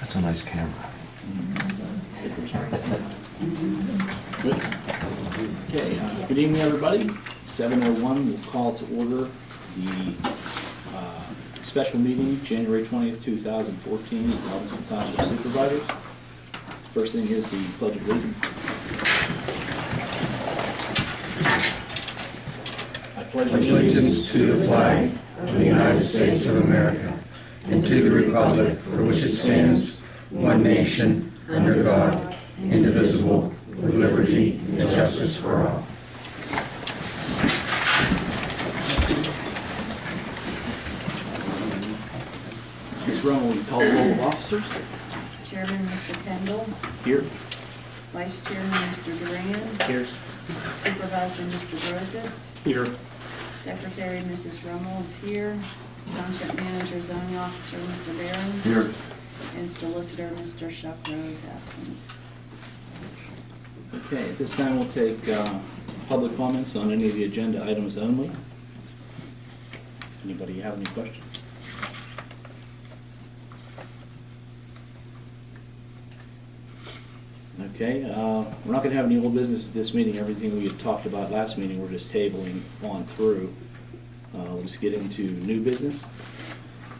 That's a nice camera. Good. Okay, good evening, everybody. 7:01, we'll call to order the special meeting, January 20th, 2014, of Robinson Township Supervisors. First thing is the Pledge of Allegiance. I pledge Allegiance to the flag of the United States of America and to the republic for which it stands, one nation, under God, indivisible, with liberty and justice for all. Ms. Romo, will you call the roll of officers? Chairman, Mr. Kendall. Here. Vice Chairman, Mr. Duran. Here. Supervisor, Mr. Brositz. Here. Secretary, Mrs. Rummel is here. Township Manager, Zoning Officer, Mr. Barron. Here. And Solicitor, Mr. Shuckrow is absent. Okay, at this time we'll take public comments on any of the agenda items only. Anybody have any questions? Okay, we're not going to have any old business at this meeting. Everything we had talked about last meeting, we're just tabling on through. We'll just get into new business.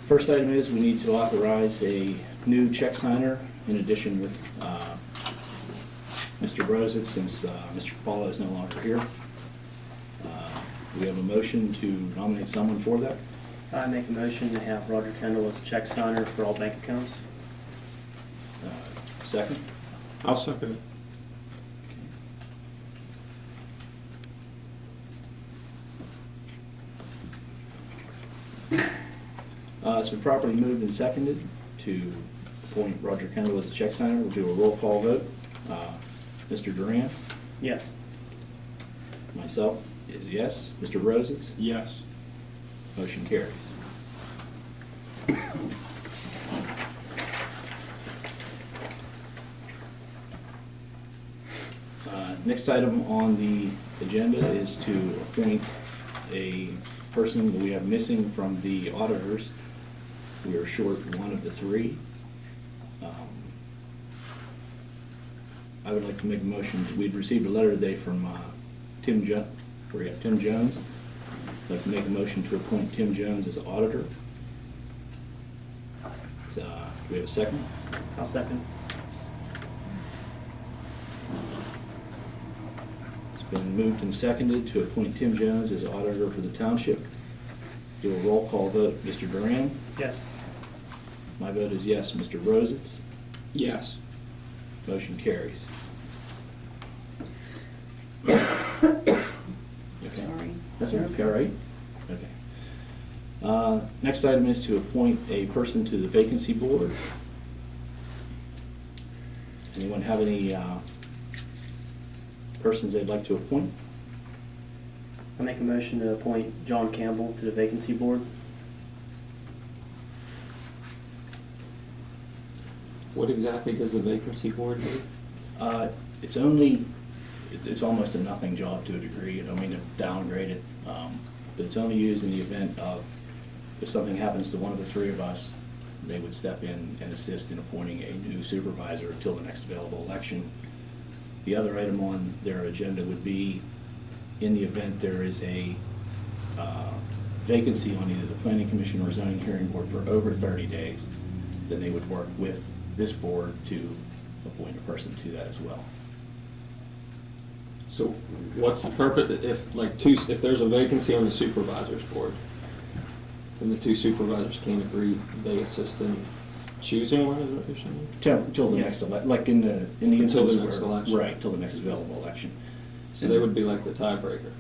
First item is we need to authorize a new check signer in addition with Mr. Brositz, since Mr. Capalla is no longer here. We have a motion to nominate someone for that. I make a motion to have Roger Kendall as check signer for all bank accounts. Second? I'll second it. It's been properly moved and seconded to appoint Roger Kendall as the check signer. We'll do a roll call vote. Mr. Duran? Yes. Myself is yes. Mr. Rositz? Yes. Motion carries. Next item on the agenda is to appoint a person that we have missing from the auditors. We are short one of the three. I would like to make a motion. We'd received a letter today from Tim Jones. I'd like to make a motion to appoint Tim Jones as auditor. Do we have a second? I'll second. It's been moved and seconded to appoint Tim Jones as auditor for the township. Do a roll call vote. Mr. Duran? Yes. My vote is yes. Mr. Rositz? Yes. Motion carries. Okay. Sorry. That's okay, all right? Okay. Next item is to appoint a person to the vacancy board. Anyone have any persons they'd like to appoint? I make a motion to appoint John Campbell to the vacancy board. What exactly does the vacancy board do? It's almost a nothing job to a degree. I don't mean to downgrade it, but it's only used in the event of if something happens to one of the three of us, they would step in and assist in appointing a new supervisor until the next available election. The other item on their agenda would be in the event there is a vacancy on either the Planning Commission or Zoning Hearing Board for over 30 days, then they would work with this board to appoint a person to that as well. So what's the purpose, if there's a vacancy on the supervisor's board, and the two supervisors can't agree, they assist in choosing one, is what you're saying? Till the Yes. next, like in the Until the instance next where- election. Right, till the next available election. So they would be like the tiebreaker.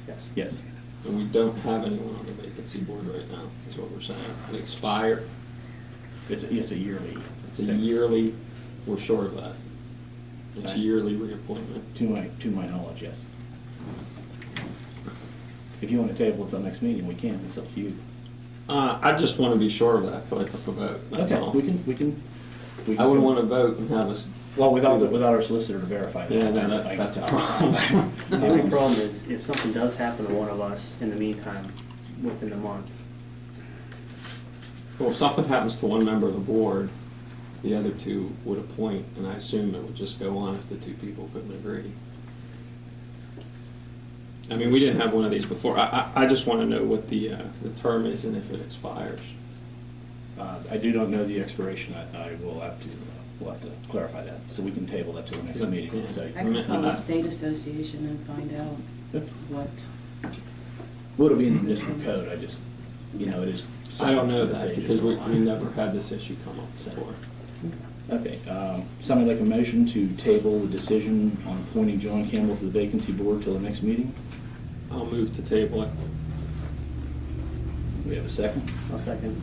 Yes. Yes. And we don't have anyone on the vacancy board right now, is what we're saying. They expire, It's a yearly. it's a yearly, we're short of that. It's Right. yearly reappointment. To my knowledge, yes. If you want to table it till next meeting, we can. It's up to you. I just want to be sure of that till I took a vote, that's Okay, all. we can. I wouldn't want to vote and have us. Well, without our solicitor to verify that. Yeah, no, that's a problem. The only problem is if something does happen to one of us in the meantime, within the month. Well, if something happens to one member of the board, the other two would appoint, and I assume it would just go on if the two people couldn't agree. I mean, we didn't have one of these before. I just want to know what the term is and if it expires. I do not know the expiration. I will have to, we'll have to clarify that, so we can table that to the next meeting. So, I can call the state association and find out Yep. what. Well, it'll be in the municipal code, I just, you know, it is. I don't know that pages because we online. never had this issue come up before. Okay, somebody like a motion to table the decision on appointing John Campbell to the vacancy board till the next meeting? I'll move to table it. We have a second? I'll second.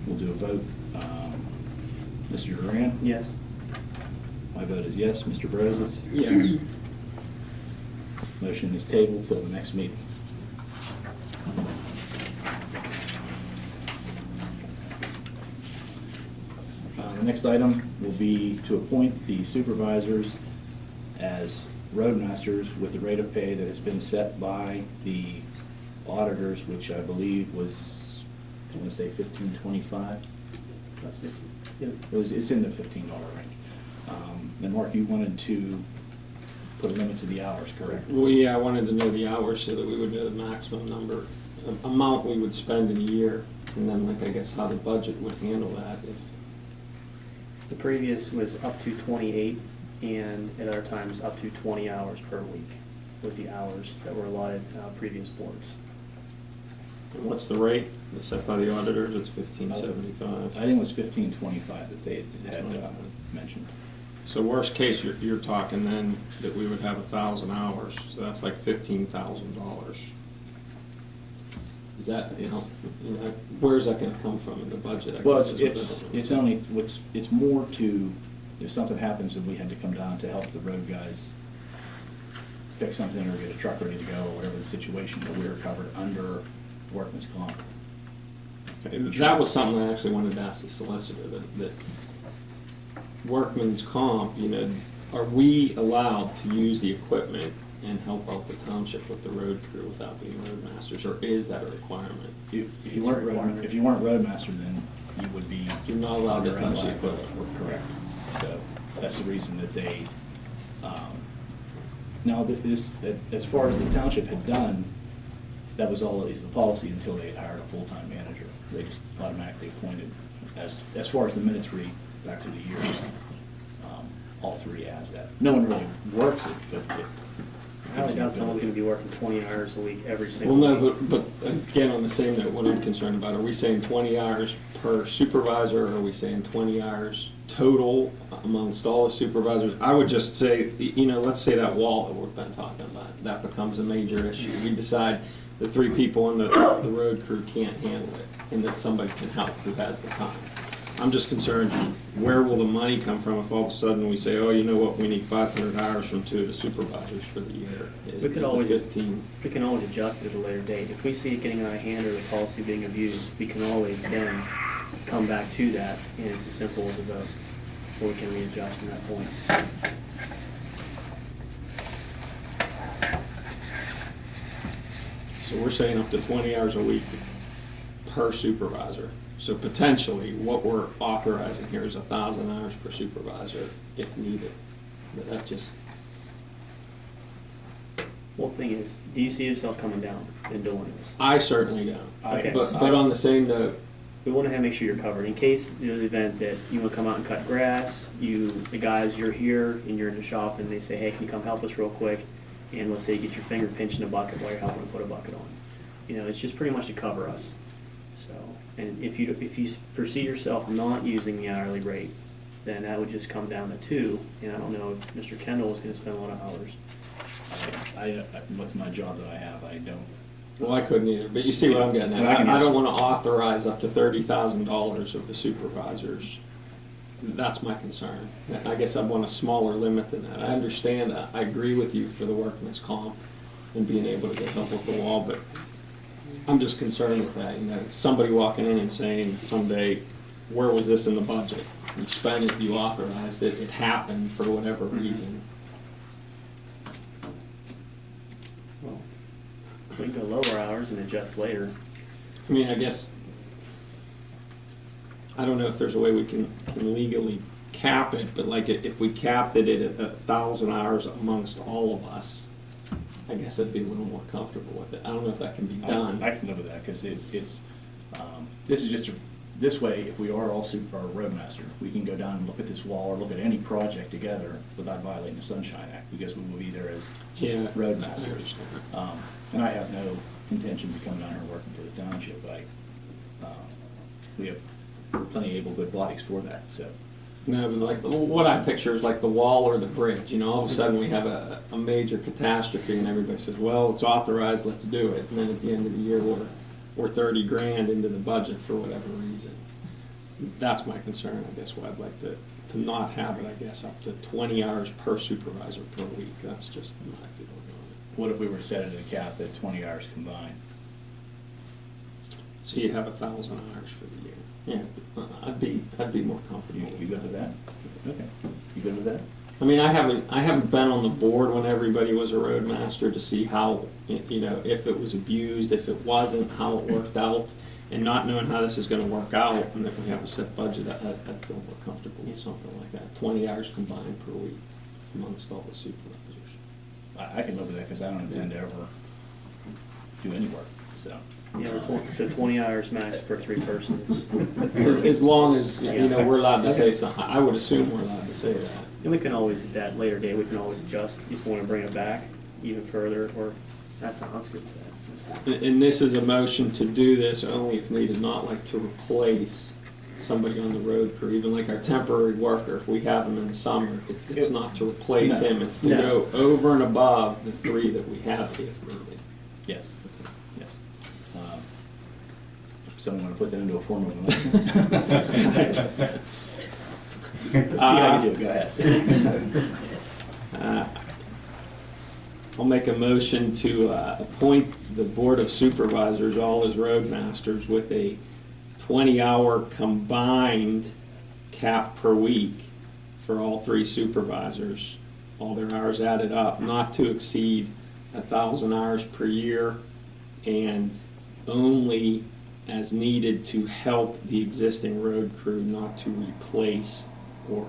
We'll do a vote. Mr. Duran? Yes. My vote is yes. Mr. Broses? Yes. Motion is tabled till the next meeting. The next item will be to appoint the supervisors as roadmasters with the rate of pay that has been set by the auditors, which I believe was, I want to say $15.25. Yep. It's in the $15 range. And Mark, you wanted to put a limit to the hours, correct? Well, yeah, I wanted to know the hours so that we would know the maximum amount we would spend in a year, and then like I guess how the budget would handle that. The previous was up to 28, and at other times up to 20 hours per week was the hours that were allotted previous boards. And what's the rate that's set by the auditors? It's $15.75. I think it was $15.25 that they had mentioned. So worst case, you're talking then that we would have 1,000 hours, so that's like $15,000. Is that, you know, where is that gonna come from in the budget? I Well, guess is what it's only, it's more to, if something happens and we had to come down to help the road guys fix something or get a truck ready to go or whatever the situation, that we were covered under workman's comp. Okay, that was something I actually wanted to ask the solicitor, that workman's comp, you know, are we allowed to use the equipment and help out the township with the road crew without being roadmasters, or is that a requirement? If you It's a weren't requirement. if you weren't roadmaster, then you would be. You're not allowed to under touch the LI. equipment. Correct. So that's the reason that they, now, this, as far as the township had done, that was always the policy until they had hired a full-time manager. They just automatically appointed, as far as the minutes read, back to the year, all three as that. No one really works it, but it. I highly doubt someone's gonna be working 20 hours a week every Well, single no, week. but again, on the same note, what I'm concerned about, are we saying 20 hours per supervisor, or are we saying 20 hours total amongst all the supervisors? I would just say, you know, let's say that wall that we've been talking about, that becomes a major issue. We decide the three people in the road crew can't handle it, and that somebody can help who has the time. I'm just concerned, where will the money come from if all of a sudden we say, oh, you know what, we need 500 hours from two of the supervisors for the year? We could Is the always, 15. we can always adjust it at a later date. If we see it getting out of hand or the policy being abused, we can always then come back to that, and it's as simple as a vote, or we can readjust from that point. So we're saying up to 20 hours a week per supervisor. So potentially, what we're authorizing here is 1,000 hours per supervisor if needed. But that just, Well, the thing is, do you see yourself coming down and doing this? I certainly don't. Okay. But on the same note, We want to make sure you're covered, in case there's an event that you want to come out and cut grass, the guys, you're here and you're in the shop and they say, hey, can you come help us real quick? And let's say you get your finger pinched in a bucket while you're helping to put a bucket on. You know, it's just pretty much to cover us. So, and if you foresee yourself not using the hourly rate, then that would just come down to 2, and I don't know if Mr. Kendall is going to spend a lot of hours. With my job that I have, I don't. well, I couldn't either, but you see what I'm getting at. Well, I can I don't just- want to authorize up to $30,000 of the supervisors. That's my concern. I guess I want a smaller limit than that. I understand, I agree with you for the workman's comp and being able to get help with the wall, but I'm just concerned with that, you know, somebody walking in and saying someday, where was this in the budget? You spent it, you authorized it, it happened for whatever reason. Well, we can go lower hours and adjust later. I mean, I guess I don't know if there's a way we can legally cap it, but like if we capped it at 1,000 hours amongst all of us, I guess I'd be a little more comfortable with it. I don't know if that can be done. I can live with that, because this is just, this way, if we are all super, our roadmaster, we can go down and look at this wall or look at any project together without violating the Sunshine Act, because we will be there as Yeah, I roadmasters. understand. And I have no intentions of coming down here and working for the township. We have plenty of able, good bodies for that, so. No, but like, what I picture is like the wall or the bridge, you know, all of a sudden we have a major catastrophe and everybody says, well, it's authorized, let's do it. And then at the end of the year, we're 30 grand into the budget for whatever reason. That's my concern, I guess, why I'd like to not have it, I guess, up to 20 hours per supervisor per week. That's just my feeling on it. What if we were to set it at a cap at 20 hours combined? So you'd have 1,000 hours for the year. Yeah, I'd be more comfortable. You good with that? Okay. You good with that? I mean, I haven't been on the board when everybody was a roadmaster to see how, you know, if it was abused, if it wasn't, how it worked out, and not knowing how this is gonna work out, and if we have a set budget, I'd feel more comfortable with something like that. 20 hours combined per week amongst all the supervisors. I can live with that, because I don't intend to ever do any work, so. Yeah, so 20 hours max per 3 persons. As long as, you know, we're allowed to say something, I would assume we're allowed to say that. And we can always, at that later date, we can always adjust if we want to bring it back even further, or, that's good with that. That's good. And this is a motion to do this only if needed, not like to replace somebody on the road crew, even like our temporary worker, if we have him in the summer, it's not to replace No. him, it's to No. go over and above the 3 that we have if needed. Yes, yes. Someone want to put that into a form of a motion? See how you do, go ahead. I'll make a motion to appoint the Board of Supervisors, all as roadmasters, with a 20-hour combined cap per week for all 3 supervisors, all their hours added up, not to exceed 1,000 hours per year, and only as needed to help the existing road crew, not to replace or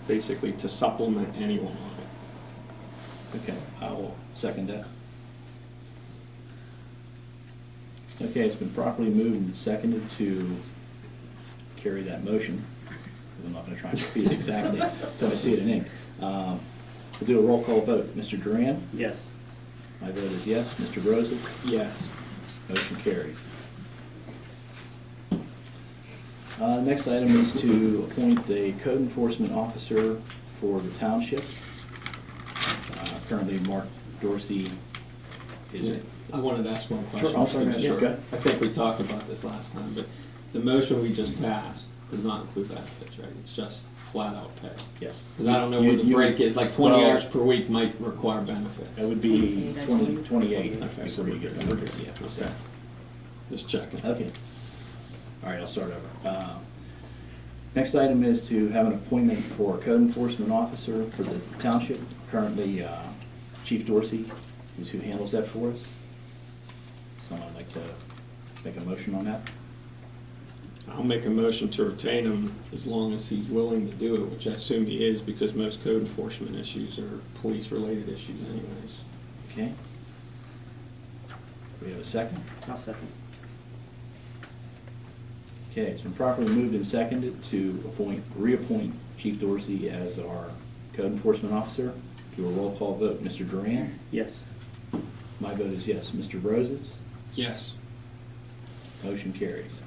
basically to supplement anyone on it. Okay, I will second that. Okay, it's been properly moved and seconded to carry that motion. I'm not gonna try and repeat it exactly until I see it in ink. We'll do a roll call vote. Mr. Duran? Yes. My vote is yes. Mr. Roses? Yes. Motion carries. Next item is to appoint a code enforcement officer for the township. Currently, Mark Dorsey is. I wanted to ask one question. Sure, I'm sorry, Mr. yeah, go ahead. I think we talked about this last time, but the motion we just passed does not include benefits, right? It's just flat out pay. Yes. Because I don't know where the break is, like 20 hours per week might require benefits. That would be 28 Okay, before you get benefits, yeah. So- Okay. Just checking. Okay. All right, I'll start over. Next item is to have an appointment for code enforcement officer for the township. Currently, Chief Dorsey is who handles that for us. Someone would like to make a motion on that? I'll make a motion to retain him as long as he's willing to do it, which I assume he is, because most code enforcement issues are police-related issues anyways. Okay. We have a second? I'll second. Okay, it's been properly moved and seconded to reappoint Chief Dorsey as our code enforcement officer. Do a roll call vote. Mr. Duran? Yes. My vote is yes. Mr. Roses? Yes. Motion carries.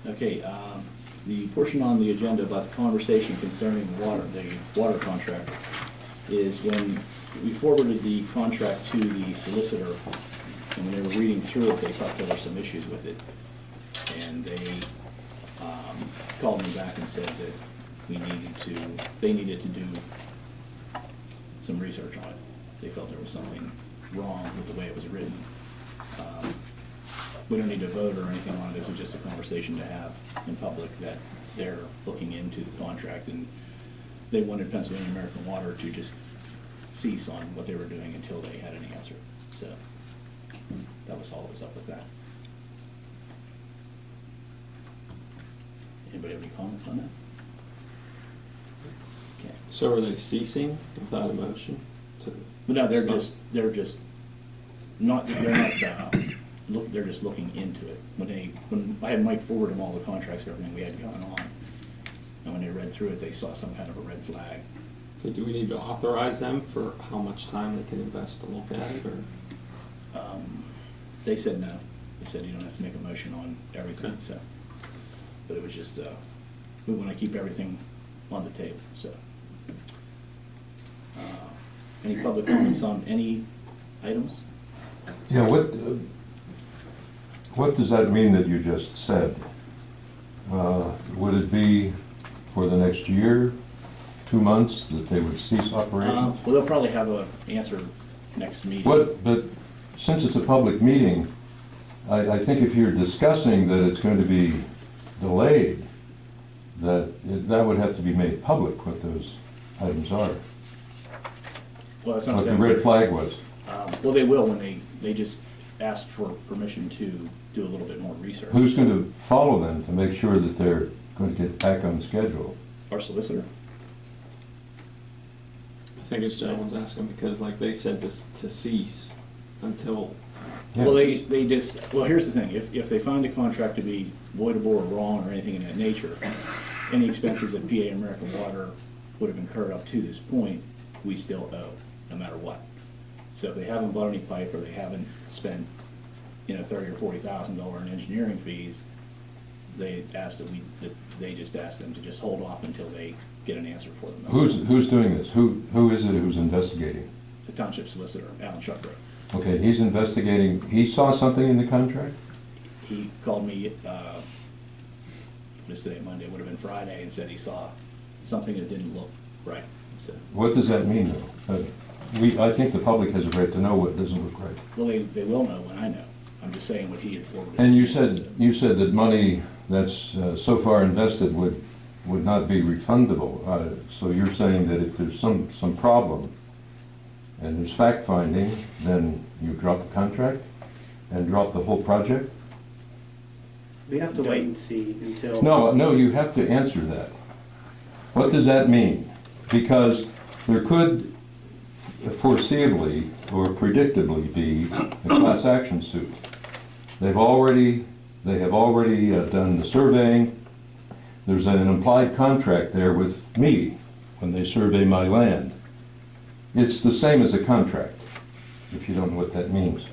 Okay, the portion on the agenda about the conversation concerning the water contract is when we forwarded the contract to the solicitor, and when they were reading through it, they thought there were some issues with it. And they called me back and said that they needed to do some research on it. They felt there was something wrong with the way it was written. We don't need to vote or anything on it, it was just a conversation to have in public that they're looking into the contract, and they wanted Pennsylvania American Water to just cease on what they were doing until they had an answer. So that was all that was up with that. Anybody have any comments on that? Okay. So are they ceasing without a motion? But no, they're just not, they're just looking into it. When I had Mike forward them all the contracts, everything we had going on, and when they read through it, they saw some kind of a red flag. Okay, do we need to authorize them for how much time they can invest to look at it, or? They said no. They said you don't have to make a motion on everything, Okay. so. But it was just, we want to keep everything on the table, so. Any public comments on any items? Yeah, what does that mean that you just said? Would it be for the next year, 2 months, that they would cease operations? Well, they'll probably have an answer next meeting. But since it's a public meeting, I think if you're discussing that it's going to be delayed, that would have to be made public, what those items are, Well, that's what I'm what the saying. red flag was. Well, they will when they just asked for permission to do a little bit more research. Who's going to follow them to make sure that they're going to get back on schedule? Our solicitor. I think it's gentleman's asking because like they said this to cease until, Yeah. Well, they just, well, here's the thing, if they find a contract to be voidable or wrong or anything in that nature, any expenses that PA American Water would have incurred up to this point, we still owe, no matter what. So if they haven't bought any pipe or they haven't spent, $30,000 or $40,000 in engineering fees, they asked they just asked them to just hold off until they get an answer for them. Who's doing this? Who is it who's investigating? The township solicitor, Alan Shuckrow. Okay, he's investigating, he saw something in the contract? He called me, this today, Monday, would have been Friday, and said he saw something that didn't look right. So, What does that mean, though? I think the public has a right to know what doesn't look right. well, they will know when I know. I'm just saying what he had forwarded. And you said that money that's so far invested would not be refundable. So you're saying that if there's some problem and there's fact-finding, then you drop the contract and drop the whole project? We have to wait and see until. No, you have to answer that. What does that mean? Because there could foreseeably or predictably be a class action suit. They have already done the surveying. There's an implied contract there with me when they survey my land. It's the same as a contract, if you don't know what that means.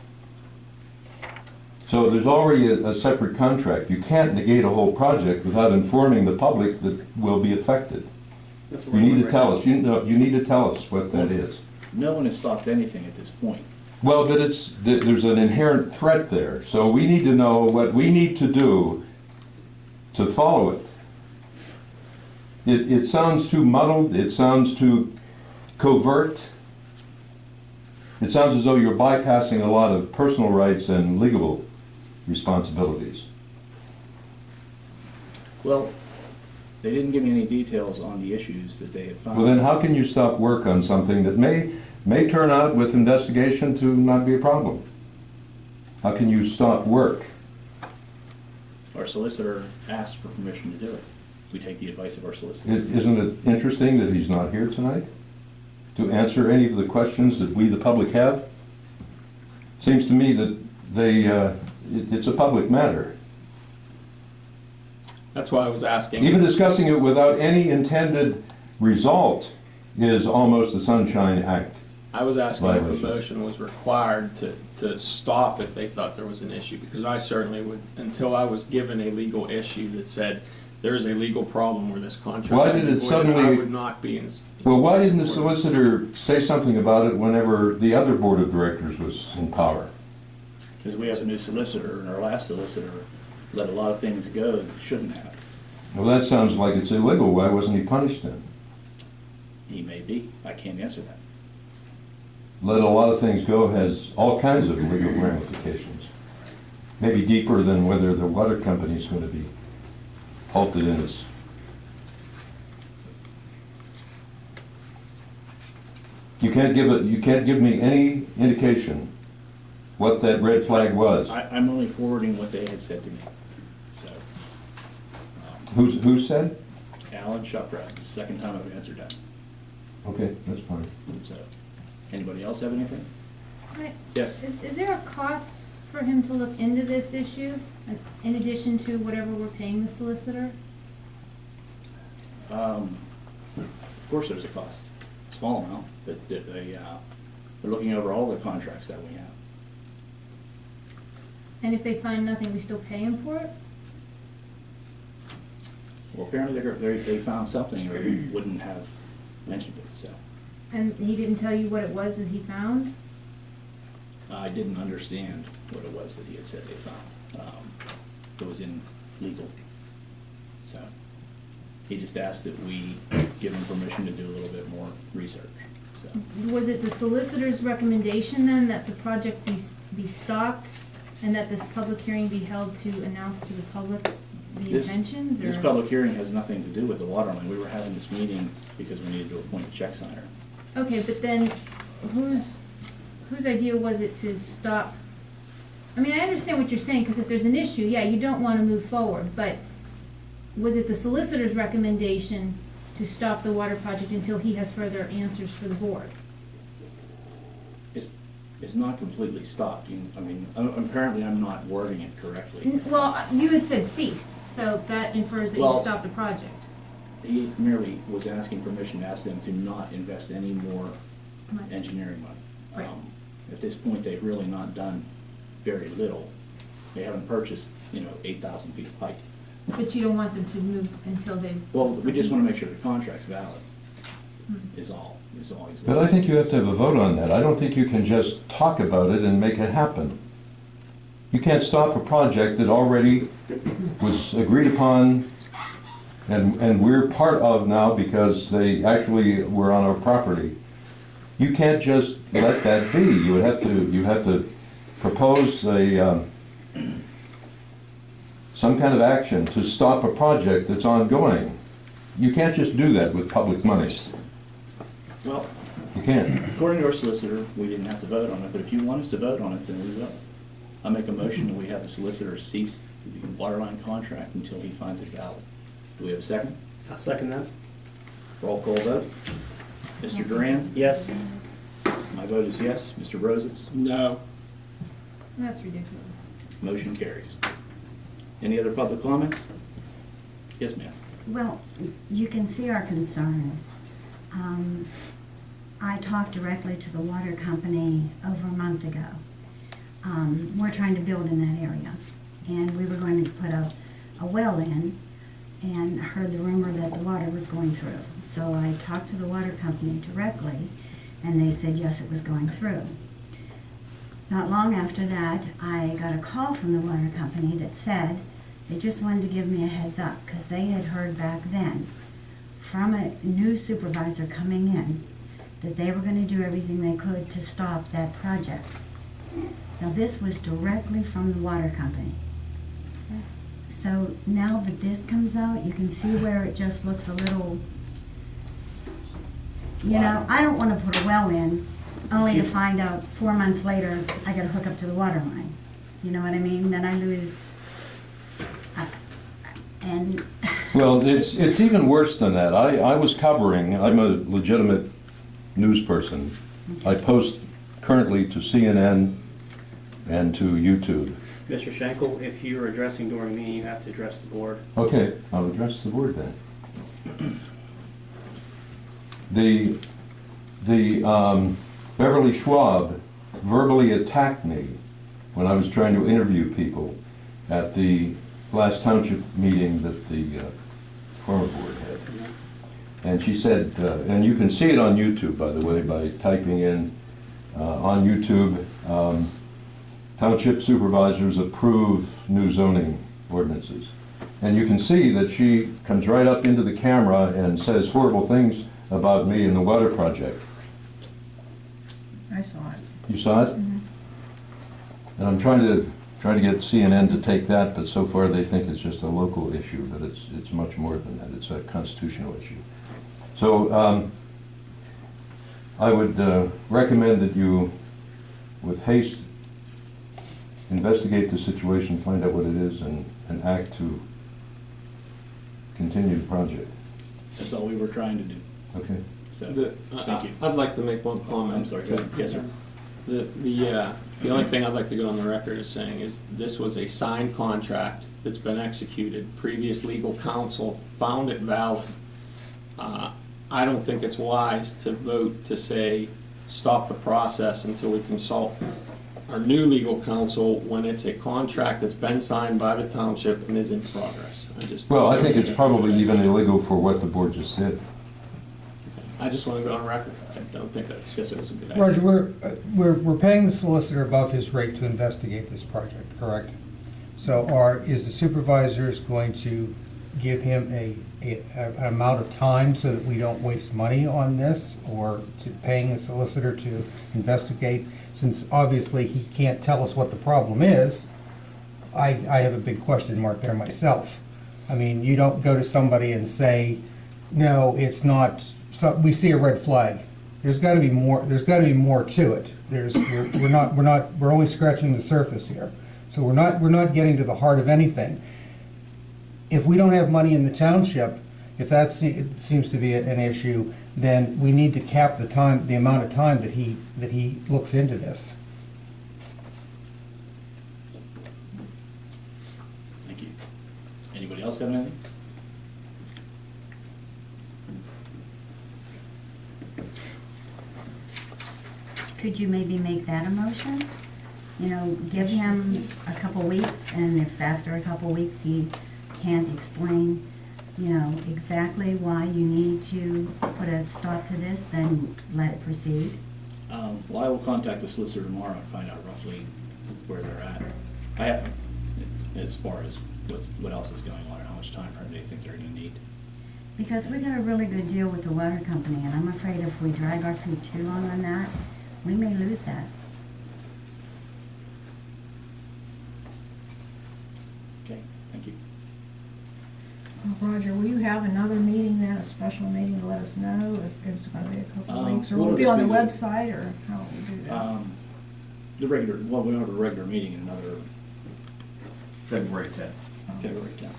So there's already a separate contract. You can't negate a whole project without informing the public that will be affected. That's what You we're need doing to tell right us, you need to tell us what that is. No one has stopped anything at this point. Well, but there's an inherent threat there, so we need to know what we need to do to follow it. It sounds too muddled, it sounds too covert. It sounds as though you're bypassing a lot of personal rights and legal responsibilities. Well, they didn't give me any details on the issues that they had found. Well, then how can you stop work on something that may turn out with investigation to not be a problem? How can you stop work? Our solicitor asked for permission to do it. We take the advice of our solicitor. Isn't it interesting that he's not here tonight to answer any of the questions that we, the public, have? Seems to me that it's a public matter. that's why I was asking. Even discussing it without any intended result is almost a Sunshine Act. I was asking if a Violation. motion was required to stop if they thought there was an issue, because I certainly would, until I was given a legal issue that said there is a legal problem where this contract Why should did be it voided, suddenly- I would not be in. Well, why didn't the support. solicitor say something about it whenever the other board of directors was in power? Because we have a new solicitor, and our last solicitor let a lot of things go that shouldn't have. Well, that sounds like it's illegal. Why wasn't he punished then? He may be. I can't answer that. Let a lot of things go has all kinds of legal ramifications. Maybe deeper than whether the water company is going to be halted in its. You can't give me any indication what that red flag was. I'm only forwarding what they had said to me, so. Who said? Alan Shupra, the second time I've answered that, Okay, that's fine. so. Anybody else have anything? Right. Yes? Is there a cost for him to look into this issue, in addition to whatever we're paying the solicitor? Of course there's a cost, small amount, but they're looking over all the contracts that we have. And if they find nothing, we still pay him for it? Well, apparently they found something or he wouldn't have mentioned it, so. And he didn't tell you what it was that he found? I didn't understand what it was that he had said they found. It was in legal, so. He just asked that we give him permission to do a little bit more research, so. Was it the solicitor's recommendation then that the project be stopped and that this public hearing be held to announce to the public the intentions, or? This public hearing has nothing to do with the water line. We were having this meeting because we needed to appoint a check signer. Okay, but then whose idea was it to stop? I mean, I understand what you're saying, because if there's an issue, yeah, you don't want to move forward, but was it the solicitor's recommendation to stop the water project until he has further answers for the board? It's not completely stopped. I mean, apparently I'm not wording it correctly. Well, you had said ceased, so that infers that you Well- stopped the project. He merely was asking permission to ask them to not invest any more Right. engineering money. Right. At this point, they've really not done very little. They haven't purchased, 8,000 feet of pipe. But you don't want them to move until they've. Well, we just want to make sure the contract's valid, Hmm. is all he's But I think you have to have a vote on that. I don't think you can just talk about it and make it happen. You can't stop a project that already was agreed upon and we're part of now because they actually were on our property. You can't just let that be. You have to propose some kind of action to stop a project that's ongoing. You can't just do that with public money. Well, You can't. according to our solicitor, we didn't have to vote on it, but if you want us to vote on it, then we will. I'll make a motion that we have the solicitor cease the water line contract until he finds it valid. Do we have a second? I'll second that. Roll call vote. Mr. Duran? Yes? My vote is yes. Mr. Brozitz? No. That's ridiculous. Motion carries. Any other public comments? Yes, ma'am. Well, you can see our concern. I talked directly to the water company over a month ago. We're trying to build in that area, and we were going to put a well in, and heard the rumor that the water was going through. So I talked to the water company directly, and they said yes, it was going through. Not long after that, I got a call from the water company that said they just wanted to give me a heads up, because they had heard back then from a new supervisor coming in that they were going to do everything they could to stop that project. Now, this was directly from the water company. Yes. So now that this comes out, you can see where it just looks a little, I don't want to put a well in, only to find out 4 months later, I got to hook up to the water line. You know what I mean? Then I lose, and Well, it's even worse than that. I'm a legitimate news person. I post currently to CNN and to YouTube. Mr. Schenkel, if you're addressing during a meeting, you have to address the board. Okay, I'll address the board then. The Beverly Schwab verbally attacked me when I was trying to interview people at the last township meeting that the farmer board had. And she said, and you can see it on YouTube, by the way, by typing in on YouTube, township supervisors approve new zoning ordinances. And you can see that she comes right up into the camera and says horrible things about me and the water project. I saw it. You saw it? And I'm trying to get CNN to take that, but so far they think it's just a local issue, but it's much more than that. It's a constitutional issue. So I would recommend that you, with haste, investigate the situation, find out what it is, and act to continue the project. That's all we were trying to do, Okay? so, I- thank you. I'd like to make one comment. I'm sorry, go ahead. Yes, sir. The only thing I'd like to go on the record as saying is this was a signed contract that's been executed. Previous legal counsel found it valid. I don't think it's wise to vote to say, stop the process until we consult our new legal counsel when it's a contract that's been signed by the township and is in progress. Well, I think it's probably even illegal for what the board just did. I just want to go on record. I don't think that's, guess it was a good idea. Roger, we're paying the solicitor above his rate to investigate this project, correct? So is the supervisors going to give him an amount of time so that we don't waste money on this, or to paying a solicitor to investigate? Since obviously he can't tell us what the problem is, I have a big question mark there myself. I mean, you don't go to somebody and say, no, it's not, so we see a red flag. There's gotta be more, there's gotta be more to it. We're only scratching the surface here. So we're not getting to the heart of anything. If we don't have money in the township, if that seems to be an issue, then we need to cap the amount of time that he looks into this. Thank you. Anybody else have anything? Could you maybe make that a motion? You know, give him a couple weeks, and if after a couple weeks he can't explain, you know, exactly why you need to put a stop to this, then let it proceed. Well, I will contact the solicitor tomorrow and find out roughly where they're at. I have, as far as what else is going on and how much time frame they think they're gonna need. Because we got a really good deal with the water company, and I'm afraid if we drag our feet too long on that, we may lose that. Okay, thank you. Roger, will you have another meeting then, a special meeting to let us know if it's gonna be a couple of weeks? Or will it be on the website, or how will we do that? We'll have a regular meeting in another February 10th. February 10th.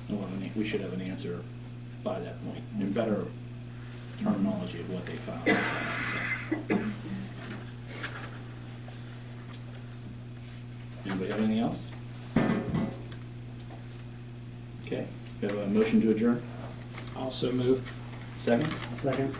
So, we should have an answer by that point, and better terminology of what they found. So. Anybody have anything else? Okay, we have a motion to adjourn. Also moved. Second? Second.